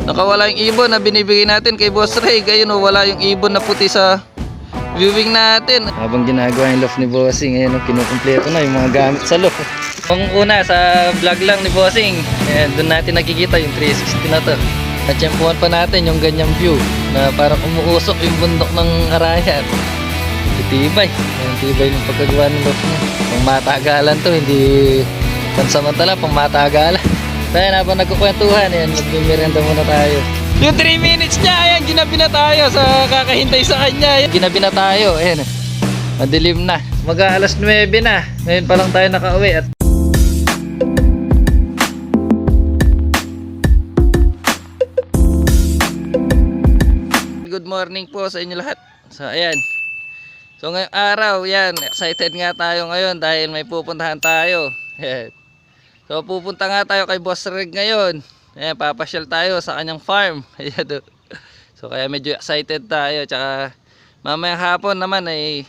Nakawala yung ibon na binibigay natin kay Boss Ray. Ayun o, wala yung ibon na puti sa viewing natin. Habang ginagawa yung loft ni Bossing, ayun o, kinukumpleto na yung mga gamit sa loft. Ang una sa vlog lang ni Bossing, ayan, doon natin nakikita yung 360 na to. Natsyempuhan pa natin yung ganyang view na parang umuusok yung bundok ng Arayat. Tibay, yung tibay ng pagkagawa ng loft niya. Pang matagalan to, hindi pansamantala, pang matagalan. Kaya na habang nagkukwentuhan, ayan, magbimirenda muna tayo. Yung 3 minutes niya, ayan, ginabi na tayo sa kakahintay sa kanya. Ayan. Ginabi na tayo, ayan. Madilim na. Mag-aalas 9 na. Ngayon pa lang tayo nakauwi at good morning po sa inyo lahat. So ayan. So ngayong araw, yan, excited nga tayo ngayon dahil may pupuntahan tayo. Ayan. So pupunta nga tayo kay Boss Reg ngayon. Ayan, papasyal tayo sa kanyang farm. Ayan. So kaya medyo excited tayo. Tsaka mamayang hapon naman ay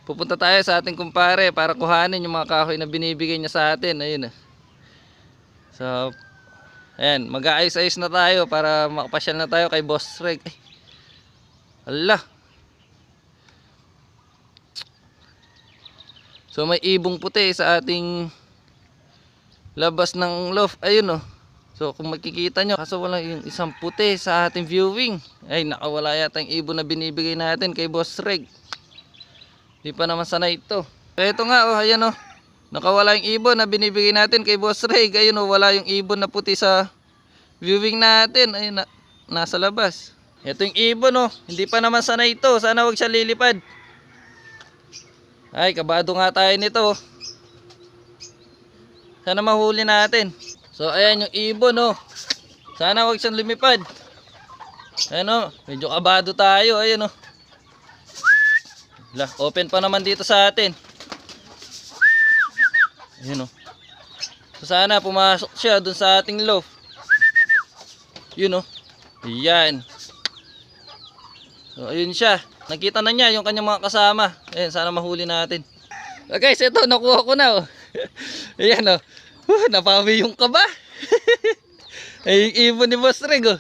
pupunta tayo sa ating kumpare para kuhanin yung mga kahoy na binibigay niya sa atin. Ayun. So ayan, mag-aayos-ayos na tayo para makapasyal na tayo kay Boss Reg. Ay, ala. So may ibong puti sa ating labas ng loft. Ayun o. So kung makikita nyo, kaso wala yung isang puti sa ating viewing. Ay, nakawala yata yung ibon na binibigay natin kay Boss Reg. Di pa naman sanay ito. Ito nga o, ayan o. Nakawala yung ibon na binibigay natin kay Boss Reg. Ayun o, wala yung ibon na puti sa viewing natin. Ayun, nasa labas. Ito yung ibon o. Hindi pa naman sanay ito. Sana wag siya lilipad. Ay, kabado nga tayo nito. Sana mahuli natin. So ayan yung ibon o. Sana wag siyang lumipad. Ayan o, medyo kabado tayo. Ayan o. Open pa naman dito sa atin. Ayan o. So sana pumasok siya dun sa ating loft. Yun o. Ayan. So ayun siya. Nakita na niya yung kanyang mga kasama. Ayan, sana mahuli natin. So guys, ito, nakuha ko na oh. Ayan oh. Napawi yung kaba. Ay, yung ibon ni Boss Reg oh.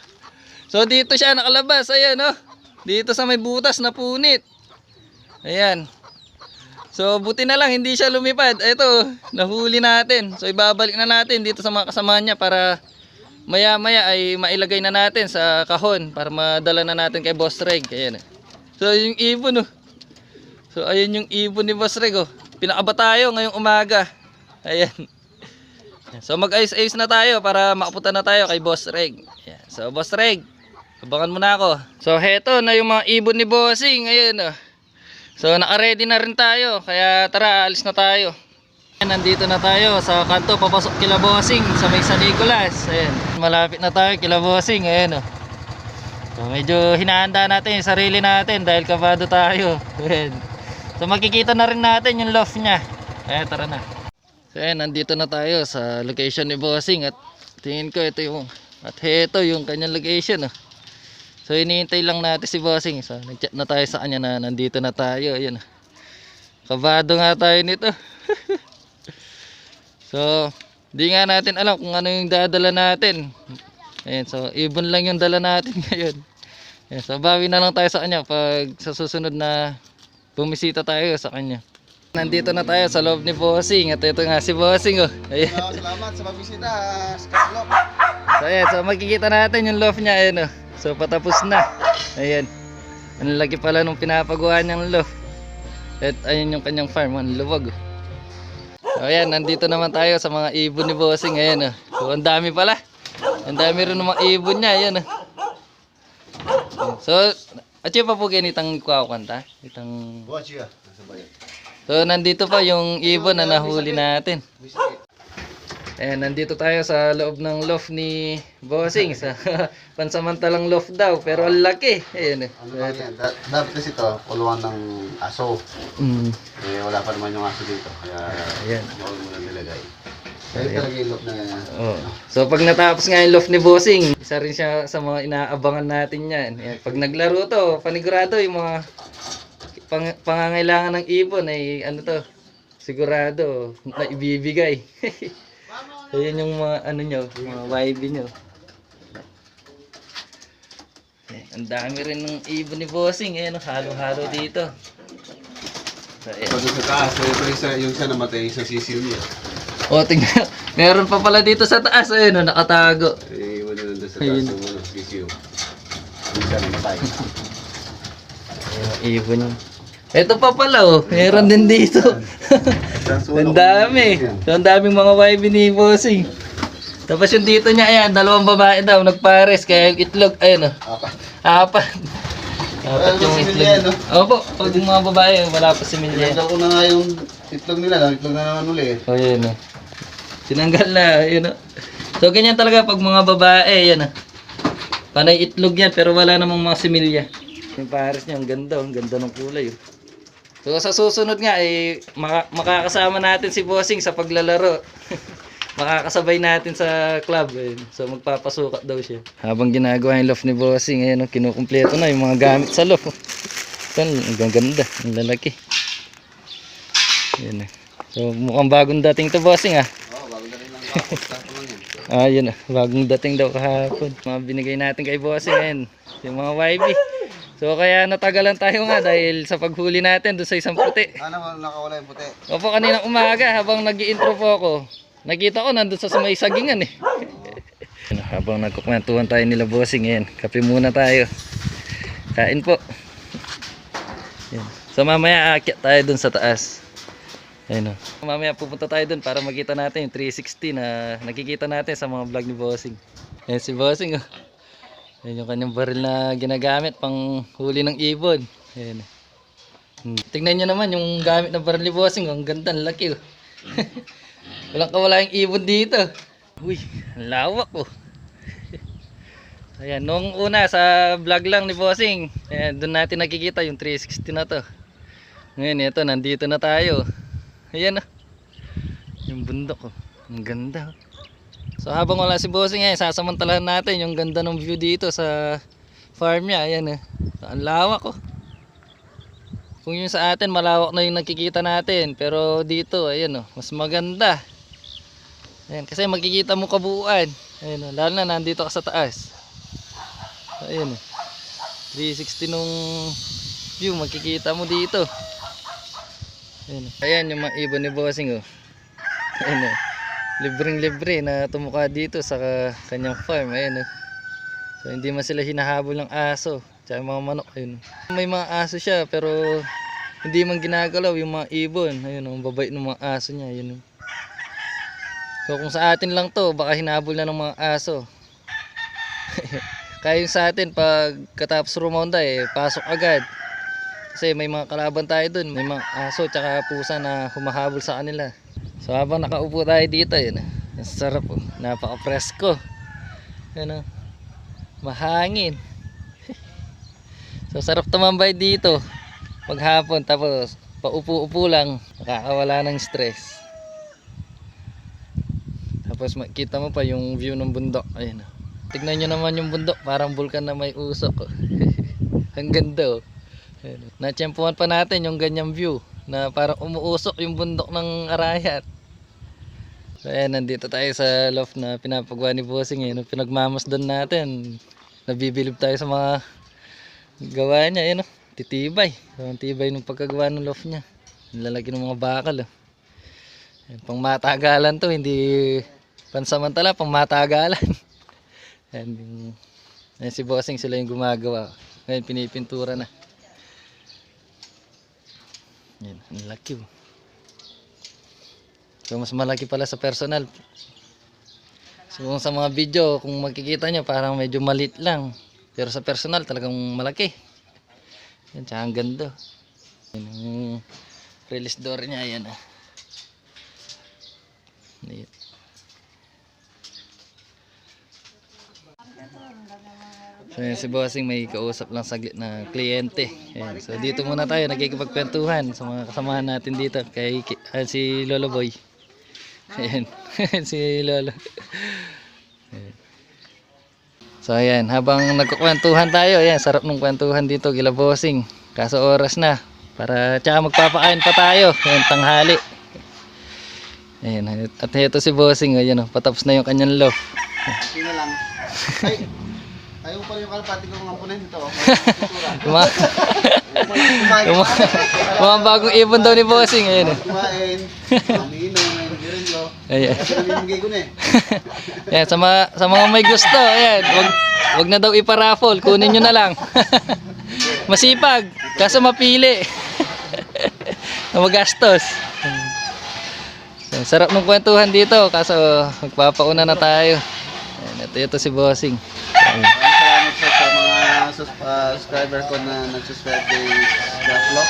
So dito siya nakalabas. Ayan oh. Dito sa may butas na punit. Ayan. So buti na lang hindi siya lumipad. Ito, nahuli natin. So ibabalik na natin dito sa mga kasama niya para maya maya ay mailagay na natin sa kahon para madala na natin kay Boss Reg. Ayan. So yung ibon oh. So ayun yung ibon ni Boss Reg oh. Pinakaba tayo ngayong umaga. Ayan. So mag-ayos-ayos na tayo para makapunta na tayo kay Boss Reg. Ayan. So Boss Reg, abangan mo na ako. So heto na yung mga ibon ni Bossing. Ayan oh. So naka-ready na rin tayo. Kaya tara, alis na tayo. Nandito na tayo sa kanto papasok kila Bossing sa may San Nicolas. Ayan. Malapit na tayo kila Bossing. Ayan oh. So medyo hinahanda natin yung sarili natin dahil kabado tayo. Ayan. So makikita na rin natin yung loft niya. Ayan, tara na. So ayan, nandito na tayo sa location ni Bossing. At tingin ko ito yung, at heto yung kanyang location oh. So hinihintay lang natin si Bossing. So nag-chat na tayo sa kanya na nandito na tayo. Ayan. Kabado nga tayo nito. So di nga natin alam kung ano yung dadala natin. Ayan, so ibon lang yung dala natin ngayon. Ayan, so bawi na lang tayo sa kanya pag sa susunod na bumisita tayo sa kanya. Nandito na tayo sa loob ni Bossing. At ito nga si Bossing oh. Ayan. Salamat sa pagbisita, Scott. So ayan, so makikita natin yung loft niya. Ayan oh. So patapos na. Ayan. Ang laki pala nung pinapagawa niyang loft. At ayun yung kanyang farm. Ang luwag oh. So ayan, nandito naman tayo sa mga ibon ni Bossing. Ayan oh. So ang dami pala. Ang dami rin ng mga ibon niya. Ayan oh. So at yun pa po ganitang kuwakanta. Itang... So nandito pa yung ibon na nahuli natin. Ayan, nandito tayo sa loob ng loft ni Bossing. Sa pansamantalang loft daw, pero ang laki. Ayan. Ano lang yan? Dapat kasi ito, puluhan ng aso. Eh, wala pa naman yung aso dito. Kaya, ayan. bawal mo lang nilagay. Kaya talaga yung loft na yan. Oh. So pag natapos nga yung loft ni Bossing, isa rin siya sa mga inaabangan natin yan. Ayan. Pag naglaro to, panigurado yung mga pangangailangan ng ibon ay ano to, sigurado na ibibigay. So yun yung mga ano nyo, mga YB nyo. Ang dami rin ng ibon ni Bossing. Ayan, halo-halo dito. So, ayan. Pag sa taas, yung isa namatay, yung isa sisil niya. O, tingnan. Meron pa pala dito sa taas. Ayun, nakatago. Eh, iwan nyo nandun sa Ayun. taas yung sisil. Yung isa namatay. Ayun, ibon yun. Ito pa pala, oh. Meron din dito. Ang dami. So, ang daming mga YB ni Bossing. Tapos yung dito niya, ayan, 2 babae daw, nagpares. Kaya yung itlog, ayun, oh. Apat. Apat yung itlog. Opo, pag yung mga babae, wala pa si Milya. Tinanggal ko na nga yung itlog nila. Itlog na naman uli. O, yun, oh. Tinanggal na, yun, oh. So, ganyan talaga pag mga babae, yan, oh. Panay itlog yan, pero wala namang mga similya. Yung pares niya, ang ganda ng kulay, oh. So sa susunod nga ay makakasama natin si Bossing sa paglalaro. Makakasabay natin sa club. Ayun. So magpapasukat daw siya. Habang ginagawa yung loft ni Bossing, ayun, kinukumpleto na yung mga gamit sa loft. Ito, ang ganda, ang lalaki. Ayun. So mukhang bagong dating to, Bossing, ah. Oo, bago na rin lang. Tapos lang yan. Ah, yun, bagong dating daw kahapon. Mga binigay natin kay Bossing, ayun. Yung mga YB. So kaya natagalan tayo nga dahil sa paghuli natin doon sa isang puti. Ano, nakawala yung puti. Opo, kaninang umaga habang nag-i-intro po ako, nakita ko nandun sa may sagingan, eh. Habang nagkukwentuhan tayo nila Bossing, yan. Kape muna tayo. Kain po. Yan. So mamaya aakyat tayo dun sa taas. Ayun, oh. Mamaya pupunta tayo dun para makita natin yung 360 na nakikita natin sa mga vlog ni Bossing. Yan si Bossing, oh. Yan yung kanyang baril na ginagamit pang huli ng ibon. Ayan. Tingnan nyo naman yung gamit ng baril ni Bossing. Ang ganda, ang laki, oh. Walang kawala yung ibon dito. Uy, ang lawak, oh. Ayan, nung una sa vlog lang ni Bossing, ayan, doon natin nakikita yung 360 na to. Ngayon, ito, nandito na tayo. Ayan, oh. Yung bundok, oh. Ang ganda, oh. So habang wala si Bossing, sasamantalahan natin yung ganda ng view dito sa farm niya. Ayan, so, ang lawak, oh. Kung yung sa atin malawak na yung nakikita natin, pero dito ayan, oh, mas maganda. Ayan, kasi makikita mo kabuuan. Ayan, oh, lalo na nandito ka sa taas. So, ayan, oh, 360 nung view makikita mo dito. Ayan, oh. Ayan yung mga ibon ni Bossing, oh. Ayan, oh. Libreng-libre na tumukha dito sa kanyang farm. Ayan, oh. So hindi man sila hinahabol ng aso tsaka mga manok. Ayun. May mga aso siya pero hindi man ginagalaw yung mga ibon. Ayun, ang babait ng mga aso niya. Ayun. So kung sa atin lang to, baka hinahabol na ng mga aso. Kaya yung sa atin pag katapos rumonda, pasok agad. Kasi may mga kalaban tayo dun. May mga aso tsaka pusa na humahabol sa kanila. So habang nakaupo tayo dito, yun, ang sarap, oh. Napaka-presko. Yan, oh. Mahangin. So sarap tumambay dito paghapon, tapos paupo-upo lang, nakakawala ng stress. Tapos makita mo pa yung view ng bundok. Ayun, oh. Tignan nyo naman yung bundok, parang bulkan na may usok, oh. Ang ganda, oh. Ayun, oh. Natsyempuhan pa natin yung ganyang view na parang umuusok yung bundok ng Arayat. So ayan, nandito tayo sa loft na pinapagawa ni Bossing, yun, pinagmamasdan natin. Nabibilib tayo sa mga gawa niya, yun, titibay. So, ang tibay ng pagkagawa ng loft niya. Nilalagay ng mga bakal, oh. Ayan, pang matagalan to, hindi pansamantala, pang matagalan. Ayan, ayan, si Bossing, sila yung gumagawa. Ngayon pinipintura na. Yan, ang laki, oh. So mas malaki pala sa personal. So kung sa mga video, kung makikita nyo parang medyo maliit lang, pero sa personal talagang malaki. Yan, tsaka ang ganda. Yan, yung release door nya, yan, ah. Yan. So yan, si Bossing may kausap lang saglit na kliyente. Ayan. So dito muna tayo nagkikipagkwentuhan sa mga kasamahan natin dito kay si Lolo Boy. Ayan. Si Lolo. Ayan. So ayan, habang nagkukwentuhan tayo, ayan, sarap ng kwentuhan dito kila Bossing. Kaso oras na para tsaka magpapakain pa tayo. Ayan, tanghali. Ayan, at ito si Bossing, ayan, oh, patapos na yung kanyang loaf. Sino lang? Ay, mo pala yung kalapati ko mga punin ito. Yung mga, yung mga bagong ibon daw ni Bossing. Ayun. Kumain, umiinom, may nagbirilyo. Ayan. Kasi namimigay ko na eh. Ayan, sa mga may gusto, ayan, wag na daw iparaffle, kunin nyo na lang. Masipag, kaso mapili. Na magastos. Ayan, sarap ng kwentuhan dito, kaso magpapauna na tayo. Ayan, ito si Bossing. Ayan. Maraming salamat sa mga subscriber ko na nag-subscribe kay Scraplock.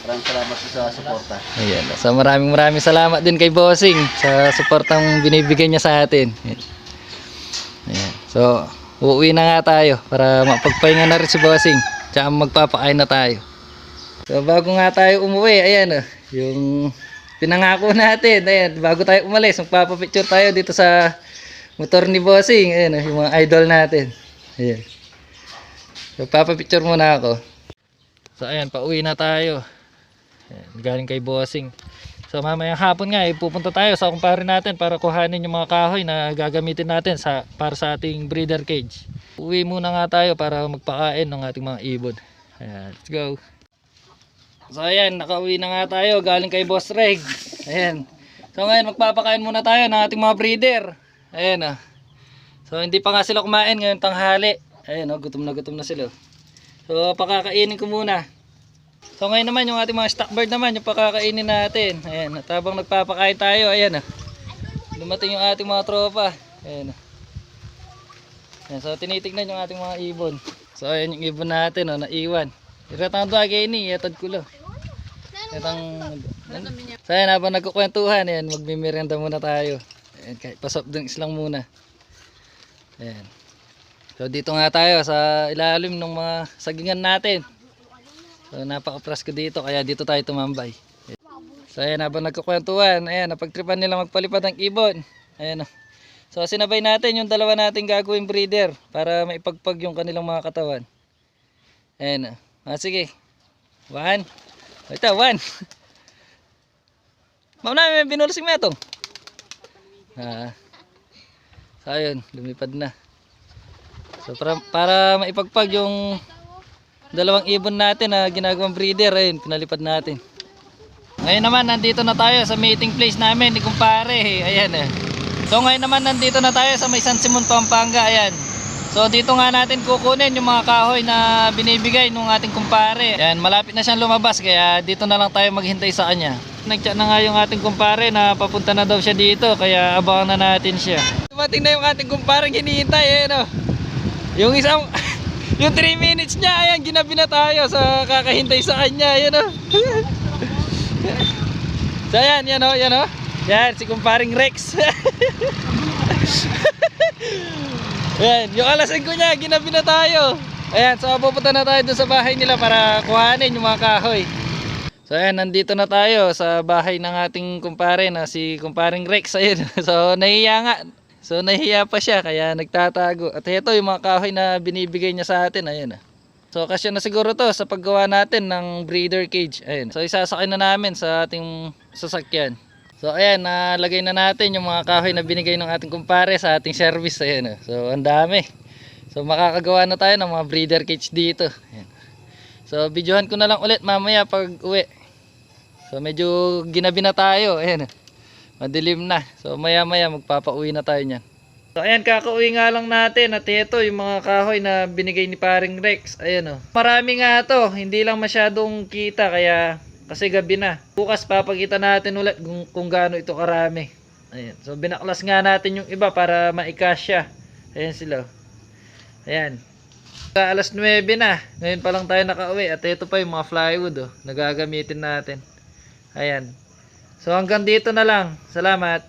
Maraming salamat sa suporta. Ayan, so maraming salamat din kay Bossing sa suportang binibigay niya sa atin. Ayan. So, uuwi na nga tayo para mapagpahinga na rin si Bossing. Tsaka magpapakain na tayo. So, bago nga tayo umuwi, ayan yung pinangako natin. Ayan, bago tayo umalis, magpapapicture tayo dito sa motor ni Bossing. Ayan yung mga idol natin. Ayan. So, papapicture muna ako. So, ayan, pauwi na tayo. Ayan, galing kay Bossing. So mamayang hapon nga pupunta tayo sa kumpare natin para kuhanin yung mga kahoy na gagamitin natin para sa ating breeder cage. Uwi muna nga tayo para magpakain ng ating mga ibon. Ayan, let's go. So ayan, nakauwi na nga tayo galing kay Boss Reg. Ayan. So ngayon magpapakain muna tayo ng ating mga breeder. Ayan. So hindi pa nga sila kumain ngayon tanghali. Ayan, gutom na sila. So pakakainin ko muna. So ngayon naman yung ating mga stock bird naman yung pakakainin natin. Ayan, at habang nagpapakain tayo, ayan dumating yung ating mga tropa. Ayan. Ayan, so tinitignan yung ating mga ibon. So ayan yung ibon natin naiwan. Iratang bagay ini, yatad ko lang. So ayan, habang nagkukwentuhan, ayan, magmimerienda muna tayo. Ayan, kahit pa-soft drinks lang muna. Ayan. So dito nga tayo sa ilalim ng mga sagingan natin. So napaka-presko dito kaya dito tayo tumambay. So ayan, habang nagkukwentuhan, ayan, napagtripan nila magpalipad ng ibon. Ayan. So sinabay natin yung dalawa nating gagawing breeder para maipagpag yung kanilang mga katawan. Ayan. Sige. 1. Ito, 1. Ma'am na, may binulusing mo itong. So ayun, lumipad na. So para maipagpag yung dalawang ibon natin na ginagawang breeder, ayun, pinalipad natin. Ngayon naman, nandito na tayo sa meeting place namin ni kumpare. Ayan So ngayon naman, nandito na tayo sa may San Simon, Pampanga. Ayan. So dito nga natin kukunin yung mga kahoy na binibigay ng ating kumpare. Ayan, malapit na siyang lumabas, kaya dito na lang tayo maghintay sa kanya. Nag-chat na nga yung ating kumpare na papunta na daw siya dito, kaya abangan na natin siya. Dumating na yung ating kumpare, hinihintay. Yung isang yung 3 minutes niya, ayan, ginabi na tayo sa kakahintay sa kanya, ayan So ayan, yan si kumparing Rex. Ayan, yung alasan ko niya, ginabi na tayo. Ayan, so pupunta na tayo dun sa bahay nila para kuhanin yung mga kahoy. So ayan, nandito na tayo sa bahay ng ating kumpare na si kumparing Rex. Ayan, so nahiya nga. So nahiya pa siya kaya nagtatago. At ito yung mga kahoy na binibigay niya sa atin. Ayan. So kasya na siguro to sa paggawa natin ng breeder cage. Ayan. So isasakay na namin sa ating sasakyan. So ayan, nalagay na natin yung mga kahoy na binigay ng ating kumpare sa ating service. Ayan. So ang dami. So makakagawa na tayo ng mga breeder cage dito. Ayan. So videohan ko na lang ulit mamaya pag uwi. So medyo ginabi na tayo. Ayan. Madilim na. So maya magpapauwi na tayo niyan. So ayan, kakauwi nga lang natin. At ito yung mga kahoy na binigay ni paring Rex. Ayan Marami nga to. Hindi lang masyadong kita kaya kasi gabi na. Bukas papakita natin ulit kung gaano ito karami. Ayan. So binaklas nga natin yung iba para maikasya. Ayan sila. Ayan. Alas 9 na. Ngayon pa lang tayo nakauwi. At ito pa yung mga plywood na gagamitin natin. Ayan. So hanggang dito na lang. Salamat.